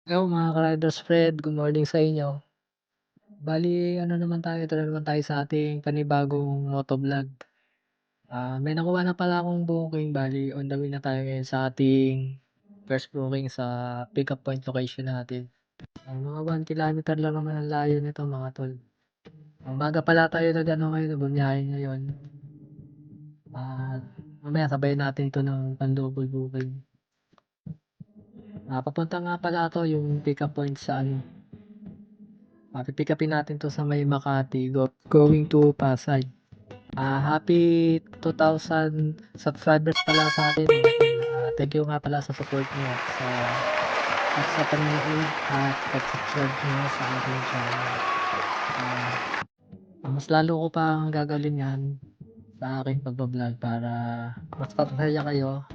Hello mga ka-riders friend, good morning sa inyo. Bali ano naman tayo, ito na naman tayo sa ating panibagong motovlog. May nakuha na pala akong booking, bali on the way na tayo ngayon sa ating first booking sa pickup point location natin. Mga 1 kilometer lang naman ang layo nito mga tol. Umaga pala tayo nag-ano ngayon, bumiyahe ngayon. At mamaya sabay natin ito ng pan-double booking. Papunta nga pala ito yung pickup point sa ano, pipick upin natin 'to sa may Makati going to Pasay. Happy 2,000 subscribers pala sa atin. Thank you nga pala sa support niyo sa panonood at pag-subscribe niyo sa ating channel. Ah, Mas lalo ko pang gagawin 'yan sa aking pagba-vlog para mas masaya kayo.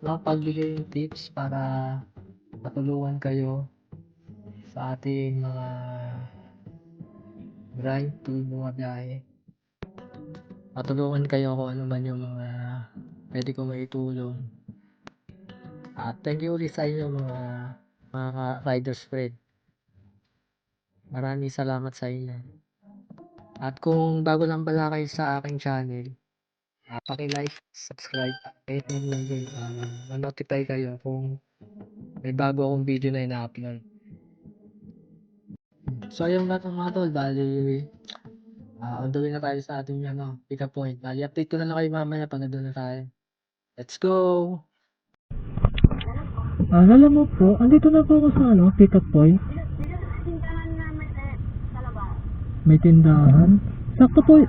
Pagbigay ng tips para matulungan kayo sa ating mga grind to bumabiyahe. Matulungan kayo kung ano man yung mga pwede kong maitulong. At thank you ulit sa inyo mga riders friend. Maraming salamat sa inyo. At kung bago lang pala kayo sa aking channel, paki-like, subscribe, kahit ma-notify kayo kung may bago akong video na ina-upload. So ayun lang mga tol, bali on the way na tayo sa ating pick-up point. Bali update ko na lang kayo mamaya pag nandun na tayo. Let's go! Alam mo po, andito na po ako sa pick-up point. Tindahan namin sa labas. May tindahan. Sakto po,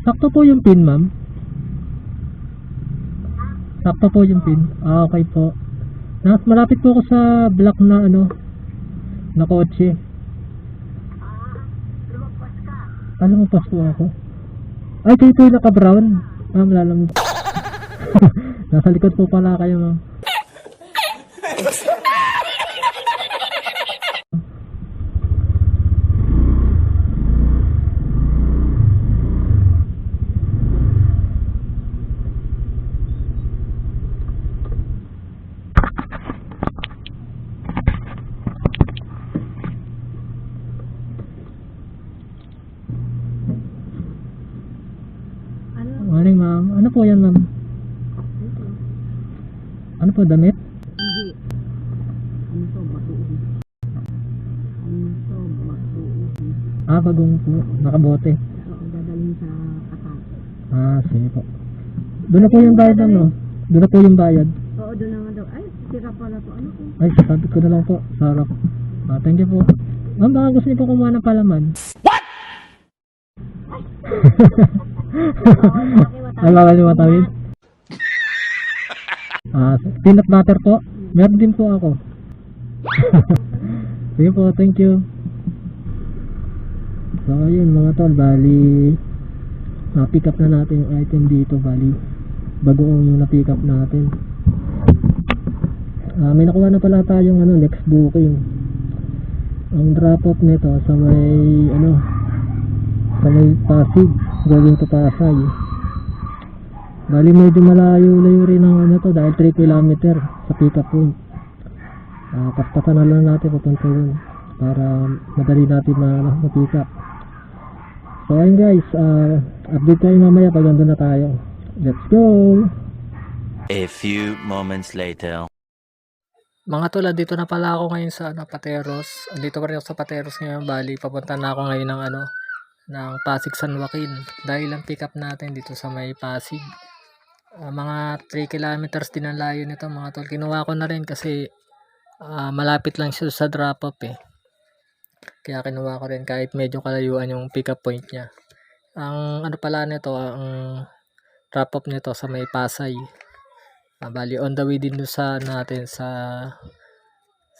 sakto po yung pin, ma'am. Sakto po yung pin. Okay po. Malapit po ako sa block na na kotse. Lumagpas ka. Lumagpas po ako. Ay, kayo po yung naka-brown. Ma'am, lalam. Nasa likod po pala kayo, ma'am. Morning, ma'am. Ano po yan, ma'am? Ano po, damit? Hindi. Ano to, batuin. Ano to, batuin. Bagong po. Nakabote. Oo, dadalhin sa katas. Sige po. Doon na po yung bayad, no? Doon na po yung bayad. Oo, doon naman daw. Ay, sira pala to. Ano ko? Ay, sabi ko na lang po. Sarap. Thank you po. Ma'am, baka gusto niyo po kumuha ng palaman. What? Ay, baka niyo matawid? Peanut butter po. Meron din po ako. Sige po, thank you. So, ayun mga tol, bali na-pick up na natin yung item dito, bali bagoong na-pick up natin. May nakuha na pala tayong next booking. Ang drop off nito sa may sa may Pasig, going to Pasay. Bali medyo malayo-layo rin ang to dahil 3 km sa pick up point. Pastasan na lang natin papunta dun para madali natin ma-pick up. So ayun guys, update tayo mamaya pag nandun na tayo. Let's go! A few moments later. Mga tol, dito na pala ako ngayon sa Pateros. Andito pa rin ako sa Pateros ngayon. Bali, papunta na ako ngayon ng Pasig San Joaquin. Dahil ang pick up natin dito sa may Pasig. Mga 3 kilometers din ang layo nito mga tol. Kinuha ko na rin kasi malapit lang siya sa drop off eh. Kaya kinuha ko rin kahit medyo kalayuan yung pick up point niya. Ang pala nito, ang drop off nito sa may Pasay. Bali on the way din sa natin sa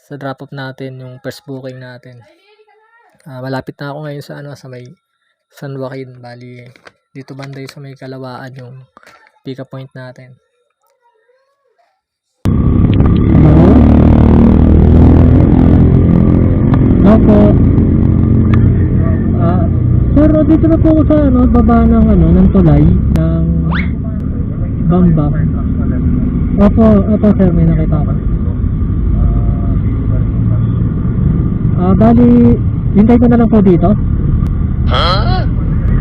drop off natin yung first booking natin. Malapit na ako ngayon sa may San Joaquin. Bali dito banda sa may Kalawaan yung pick up point natin. Opo. Pero dito na po ako sa baba ng tulay ng Bambang. Opo sir, may nakita ko. Bali, hintay ko na lang po dito.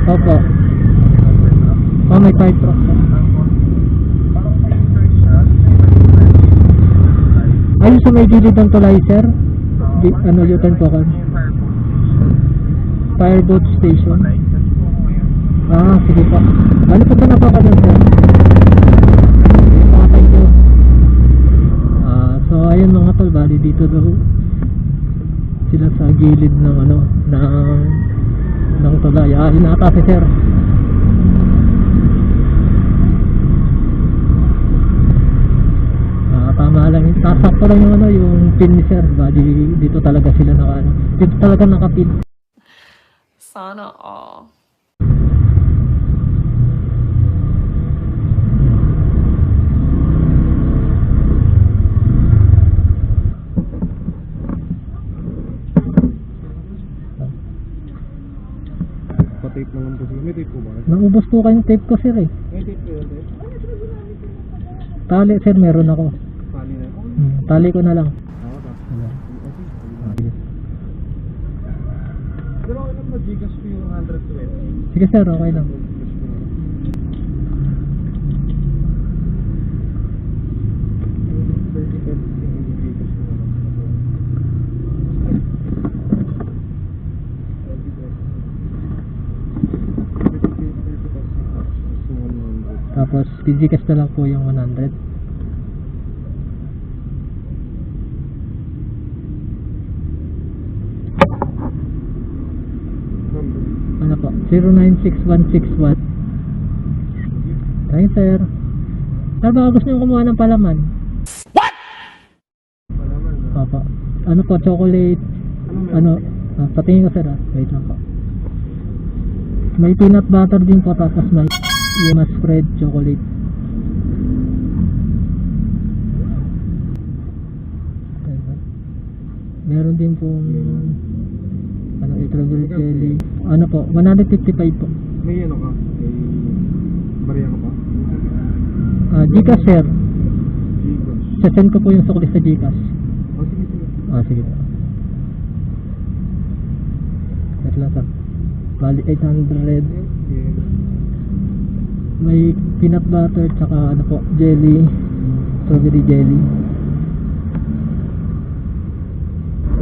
Opo. May fire truck po. Ayun sa may gilid ng tulay, sir. U-turn po kan. Fireboat station. Sige po. Bali, punta na po ako dun, sir. Okay po. So, ayun mga tol, bali dito daw sila sa gilid ng ng tulay. Hinaka si sir. Tama lang, tasakto lang yung pin ni sir. Bali dito talaga sila dito talaga nakapin. Sana all. Pa-tape naman po sila. May tape po ba? Naubos po kayong tape ko sir eh. May tape po yun, tape? Tali sir, meron ako. Pali na. Tali ko na lang. Oo, tapos. Sige. Pero okay lang mag-gigas po yung 120. Sige sir, okay lang. Tapos PGCash na lang po yung 100. Ano po? 096161. Thank you sir. Sir, baka gusto nyo kumuha ng palaman? Papa. Ano po? Chocolate? Patingin ko sir wait lang po. May peanut butter din po, tapos may yema spread chocolate. Meron din pong strawberry jelly. Ano po? 155 po. May ano ka? May barya ka pa? Gcash sir. Gigas. Sasend ko po yung sukli sa Gcash. Oh, sige, sige. Sige po. Wait lang sir. Bali 800. May peanut butter tsaka jelly, strawberry jelly.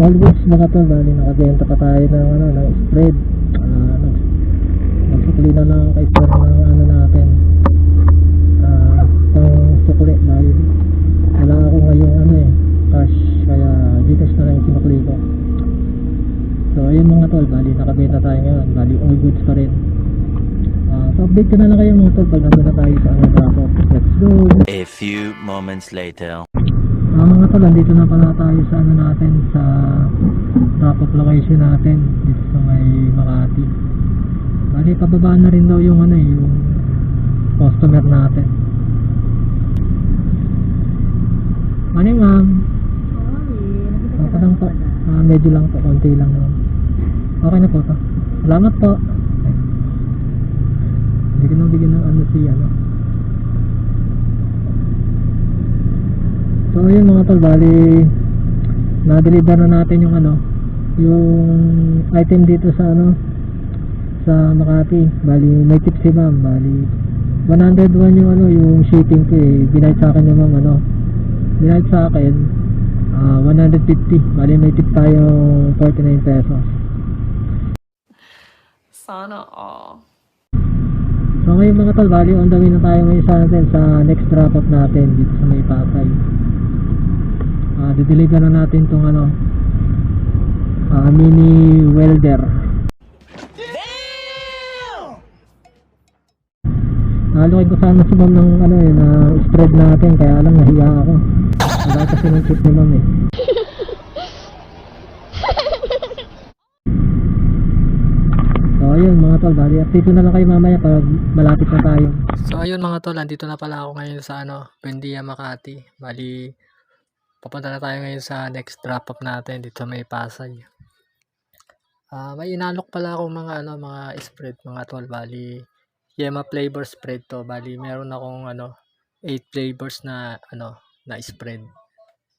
All goods mga tol, bali nakabenta pa tayo ng spread. Nagsukli na lang kay sir ng natin. Pang sukli dahil wala ako ngayong cash, kaya Gcash na lang yung sinukli ko. So ayun mga tol, bali nakabenta tayo ngayon, bali all goods pa rin. So update ko na lang kayo mga tol pag nandun na tayo sa drop-off. Let's go! A few moments later. Mga tol, nandito na pala tayo sa natin, sa drop-off location natin dito sa may Makati. Bali pababa na rin daw yung yung customer natin. Morning ma'am. Okay lang po. Medyo lang po, konti lang naman. Okay na po to. Salamat po. Bigyan ng So ayun mga tol, bali na-deliver na natin yung yung item dito sa sa Makati. Bali may tip si ma'am, bali 101 yung yung shipping ko binayad sa akin yung ma'am binayad sa akin 150. Bali may tip tayong 49 pesos. Sana all. So ngayon mga tol, bali on the way na tayo ngayon sa next drop off natin dito sa may Pasay. Dideliver na natin tong mini welder. Nalukay ko sana si ma'am ng na spread natin, kaya lang nahiya ako. Wala kasi ng chip ni ma'am So ayun mga tol, bali update ko na lang kayo mamaya pag malapit na tayo. So ayun mga tol, andito na pala ako ngayon sa Buendia, Makati. Bali papunta na tayo ngayon sa next drop off natin dito may Pasay. May inalok pala akong mga spread mga tol. Bali yema flavor spread to. Bali meron akong 8 flavors na na spread.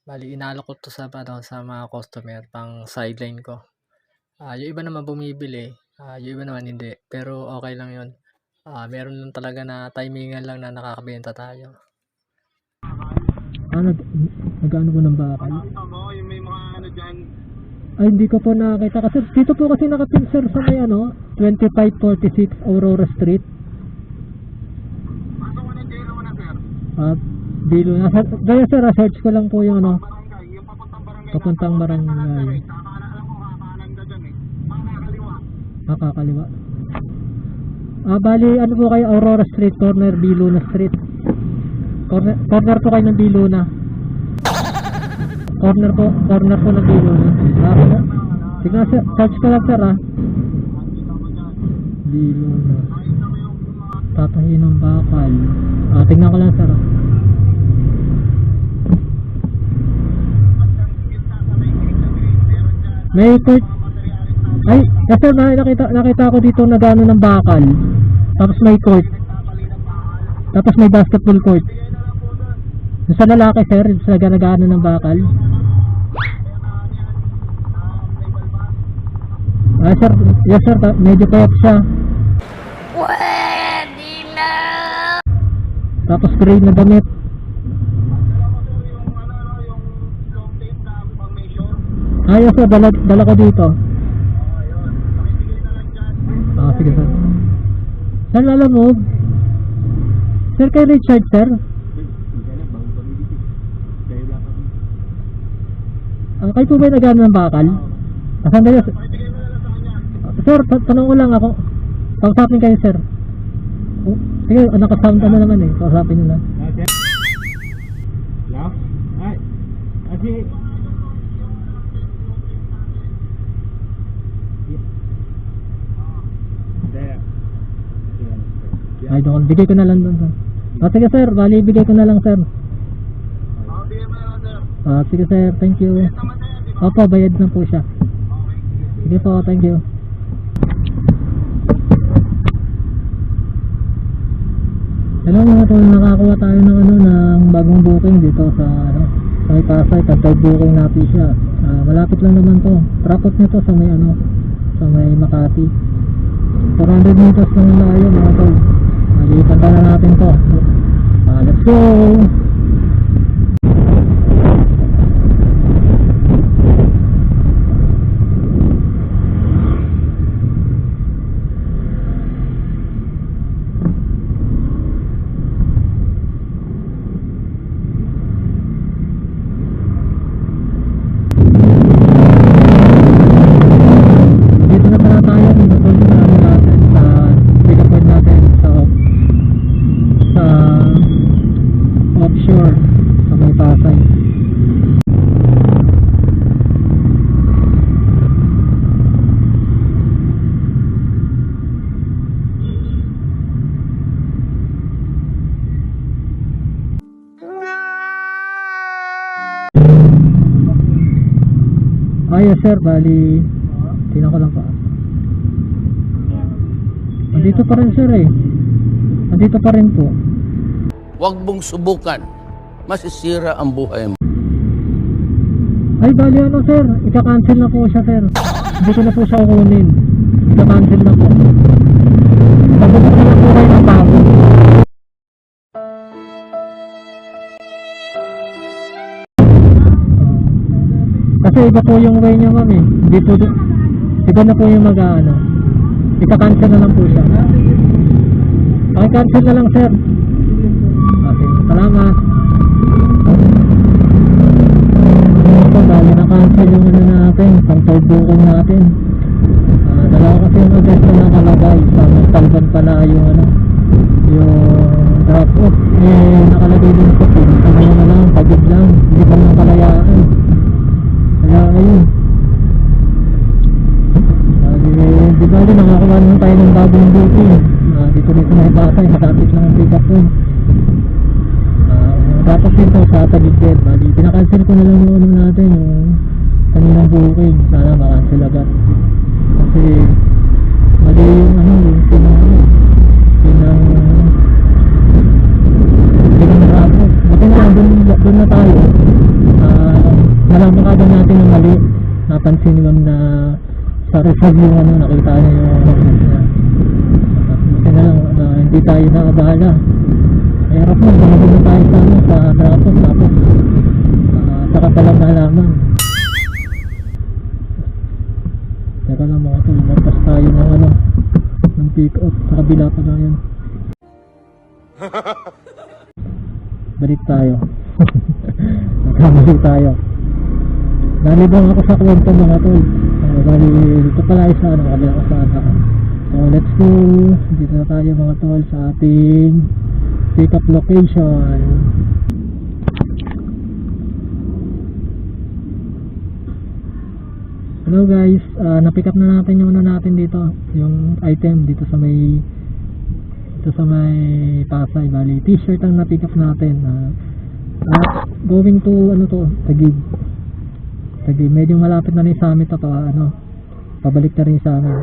Bali inaalok ko 'to sa ano, sa mga customer pang sideline ko. Yung iba naman bumibili, yung iba naman hindi, pero okey lang yun. Meron lang talaga na timingan lang na nakakabenta tayo. Nag-aano ko ng bakal? Yung may mga ano dyan. Ay, hindi ko po nakita kasi dito po kasi nakapin sir sa may ano, 2546 Aurora Street. Pasok mo ng jail mo na, sir. Bilo na. Gaya sir, search ko lang po yung ano, Barangay, yung papuntang barangay. papuntang barangay. Alam ko makakanan ka dyan eh. Makakaliwa. Kakaliwa. Bali, ano po kayo, Aurora Street, corner Biluna Street. Corner po kayo ng Biluna. Corner po ng Biluna. Sige na sir, search ko lang sir Biluna. Tatahi ng bakal. Tingnan ko lang sir May court. Ay, kasi nakita ko dito na gano'n ng bakal. Tapos may court. Tapos may basketball court. Yung sa lalaki sir, sa gano ng bakal. Sir, yes sir, medyo payat siya. Pwede na! Tapos gray na damit. Yes sir, dala ko dito. Sige sir. Sir, alam mo, sir kay Richard sir. Kayo po ba yung nagano ng bakal? Sandali sir. Sir, tanong ko lang ako. Kausapin kayo sir. Sige, nakasound ano naman eh. Kausapin nyo na. Hello? Ay, kasi... Ay, doon. Bigay ko na lang doon. Sige sir, bali bigay ko na lang sir. Sige sir, thank you. Opo, bayad na po siya. Sige po, thank you. Hello mga tol, nakakuha tayo ng ano, ng bagong booking dito sa ano, sa may Pasay, pag booking natin siya. Malapit lang naman to. Trapot nito sa may ano, sa may Makati. 400 meters lang layo mga tol. Malipanta na natin to. Let's go! Dito na pala tayo, nag-call na natin sa pick-up point natin sa offshore sa may Pasay. Yes sir, bali tingnan ko lang pa. Andito pa rin sir eh. Andito pa rin po. Huwag mong subukan. Masisira ang buhay mo. Ay bali ano sir, ika-cancel na po siya sir. Hindi ko na po siya kukunin. Ika-cancel na po. Pagbukas na lang po kayo ng bago. Kasi iba po yung way niya ma'am eh. Hindi po, iba na po yung mag-ano. Ika-cancel na lang po siya. Paki-cancel na lang sir. Okay, salamat. Ito, dahil na-cancel yung ano natin, pang-third booking natin. Dalawa kasi yung address na nakalagay. Sa Talban pala yung ano, yung drop-off. Nakalagay din sa pin. Ano na lang, pagod lang. Hindi pa lang kalayaan. Kaya ayun. Di ba rin nakakuha naman tayo ng bagong booking. Dito na Pasay, matapit lang ang pick-up point. Tapos dito sa Taguig, bali pinakancel ko na lang yung ano natin, yung kaninang booking. Sana makancel agad. Kasi mali yung ano, yung pinang rapo. Buti na lang, doon na tayo. napansin ni ma'am na sa reserve yung ano, nakita niya yung magnet niya. At buti na lang na hindi tayo nakabahala. Hirap mo, baka tayo sa ano, sa drop-off, tapos saka palang nalaman. Teka lang mga tol, magpas tayo ng ano, ng pick up, sa kabila pa lang yan. Balik tayo. Nagkamali tayo. Nalibang ako sa kwento mga tol. Bali, dito pala isa, ano, kabilang kasada. So let's go. Dito na tayo mga tol sa ating pick up location. Hello guys, na-pick up na natin yung ano natin dito, yung item dito sa may Pasay. Bali, t-shirt ang na-pick up natin. Going to ano to, Taguig. Medyo malapit na rin sa amin to, ano, pabalik na rin sa amin.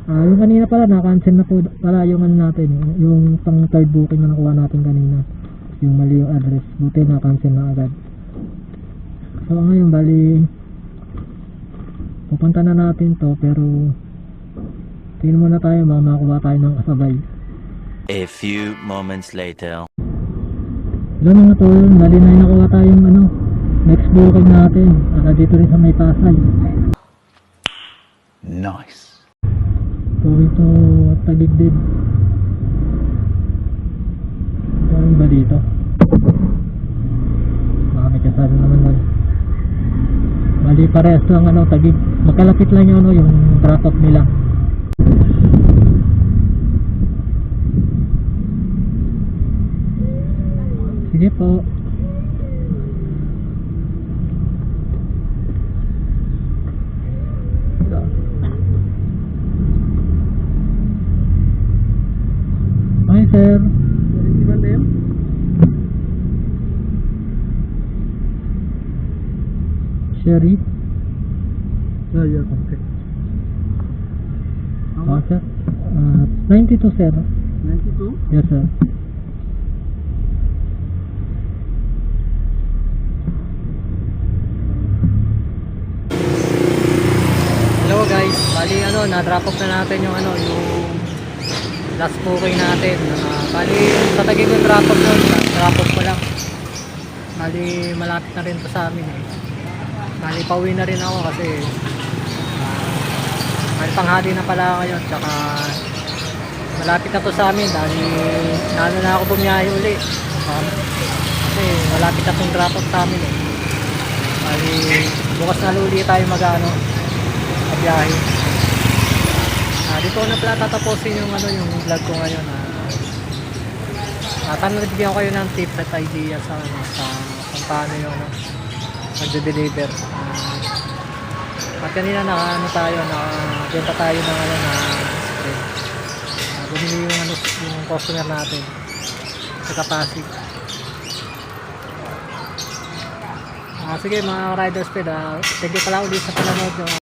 Yung kanina pala na-cancel na po pala yung ano natin, yung pang third booking na nakuha natin kanina. Yung mali yung address, buti na-cancel na agad. So ngayon bali pupunta na natin to, pero tingnan muna tayo, makakuha tayo ng kasabay. A few moments later. Hello mga tol, bali na yung nakuha tayong ano, next booking natin, dito rin sa may Pasay. Nice. Going to Taguig din. Going ba dito? Baka may kasama naman doon. Bali parehas lang ano, Taguig. Magkalapit lang yung ano, yung drop off nila. Sige po. Hi sir. Sherry. Yeah, okay. Oh, sir. 92 sir. 92? Yes sir. Hello guys, bali ano, na-drop off na natin yung ano, yung last booking natin. Bali sa Taguig yung drop off nun, drop off ko lang. Bali malapit na rin to sa amin eh. Bali pauwi na rin ako kasi bali panghali na pala ngayon, tsaka malapit na to sa amin dahil naano na ako bumiyahe uli. Kasi malapit na tong drop off sa amin eh. Bali bukas na uli tayo mag-ano, biyahe. Dito ko na pala tatapusin yung ano, yung vlog ko ngayon. Sana nabigyan ko kayo ng tips at idea sa ano, sa kung paano yung ano, magde-deliver. At kanina ano tayo, nakabenta tayo ng ano na bumili yung ano, yung customer natin sa Pasig. Sige mga riders, thank you pala ulit sa panonood nyo.